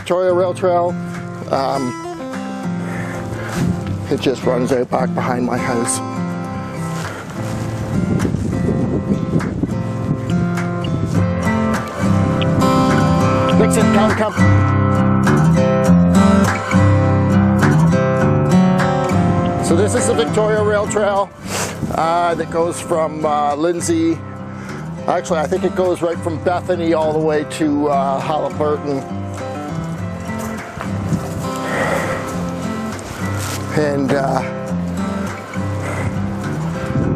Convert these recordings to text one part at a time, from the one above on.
Victoria Rail Trail. It just runs out back behind my house. Nixon, come. So this is the Victoria Rail Trail that goes from Lindsay. Actually, I think it goes right from Bethany all the way to Haliburton. And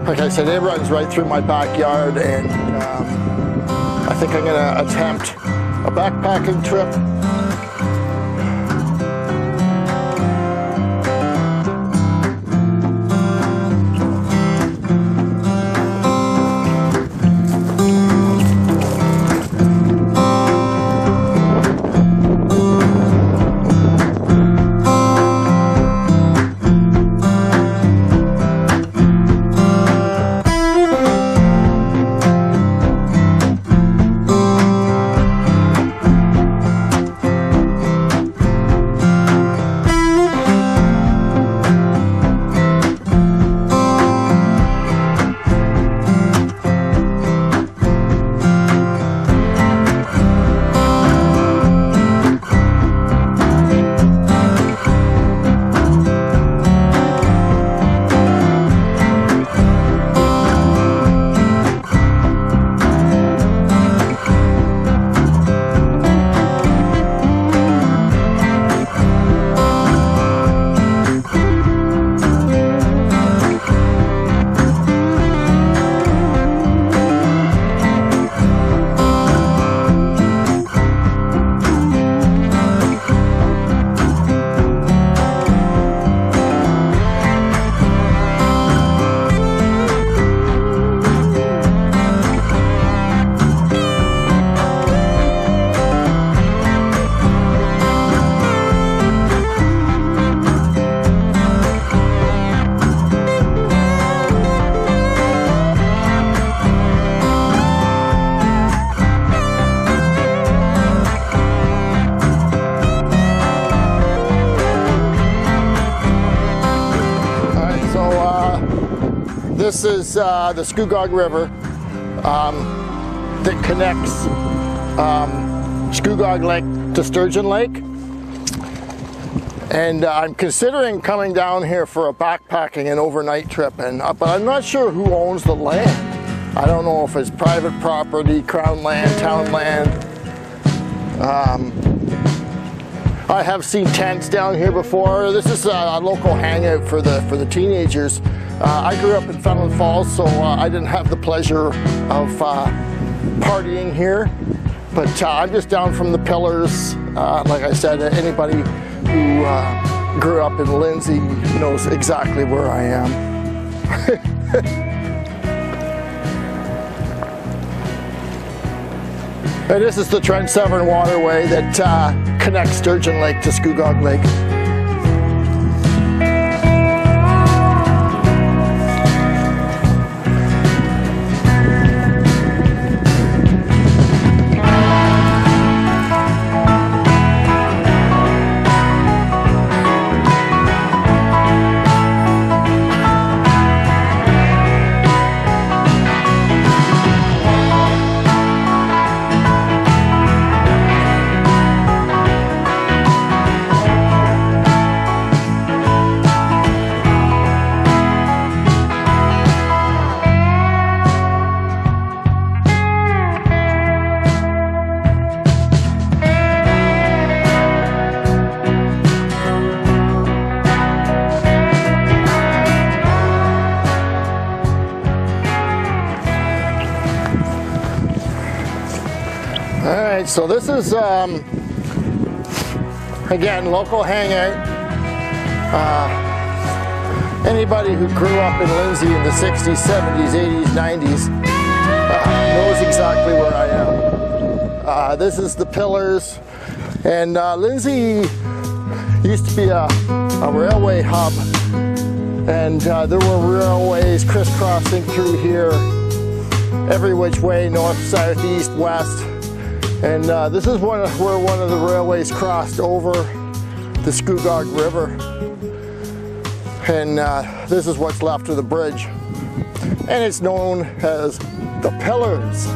like I said, it runs right through my backyard, and I think I'm going to attempt a backpacking trip. This is the Scugog River that connects Scugog Lake to Sturgeon Lake. And I'm considering coming down here for a backpacking and overnight trip, but I'm not sure who owns the land. I don't know if it's private property, crown land, town land. I have seen tents down here before. This is a local hangout for the teenagers. I grew up in Fenelon Falls, so I didn't have the pleasure of partying here. But I'm just down from the Pillars. Like I said, anybody who grew up in Lindsay knows exactly where I am. And this is the Trent Severn Waterway that connects Sturgeon Lake to Scugog Lake. Alright, so this is, again, local hangout. Anybody who grew up in Lindsay in the 60s, 70s, 80s, 90s knows exactly where I am. This is the Pillars, and Lindsay used to be a railway hub, and there were railways crisscrossing through here every which way, north, south, east, west. And this is where one of the railways crossed over the Scugog River. And this is what's left of the bridge. And it's known as the Pillars.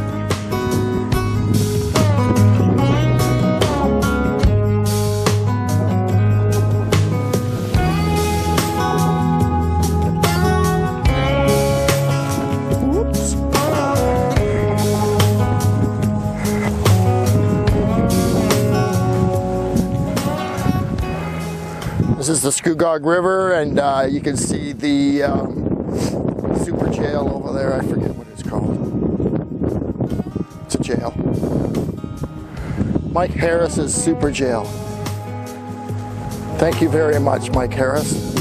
This is the Scugog River, and you can see the super jail over there. I forget what it's called. It's a jail. Mike Harris's super jail. Thank you very much, Mike Harris.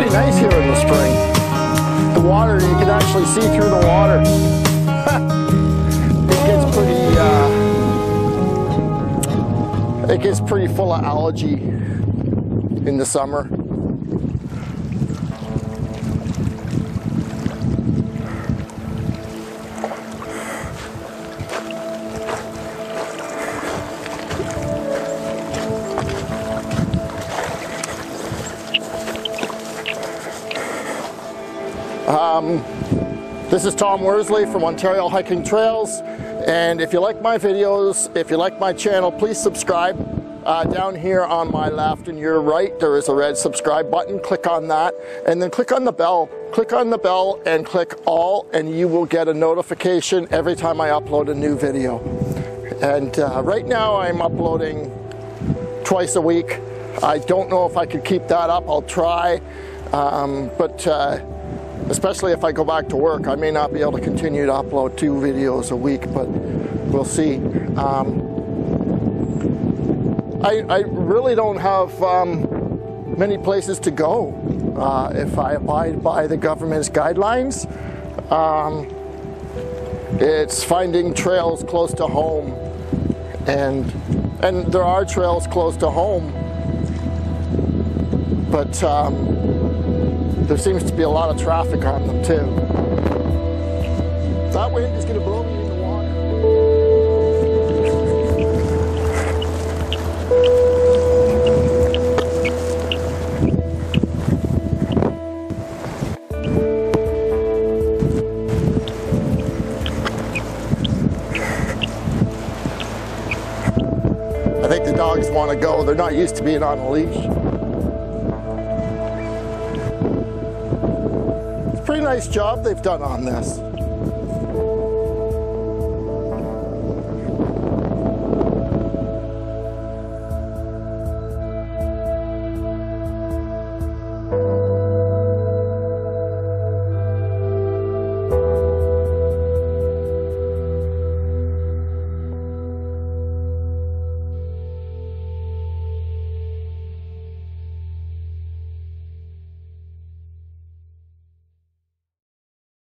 Nice here in the spring. The water, you can actually see through the water. It gets pretty full of algae in the summer. This is Tom Worsley from Ontario Hiking Trails, and if you like my videos, if you like my channel, please subscribe. Down here on my left and your right there is a red subscribe button. Click on that and then click on the bell. Click on the bell and click all, and you will get a notification every time I upload a new video. And right now I'm uploading twice a week. I don't know if I could keep that up. I'll try, but especially if I go back to work, I may not be able to continue to upload 2 videos a week, but we'll see. I really don't have many places to go if I abide by the government's guidelines. It's finding trails close to home, and there are trails close to home, but there seems to be a lot of traffic on them too. That wind is going to blow me in the water. I think the dogs want to go. They're not used to being on a leash. Pretty nice job they've done on this.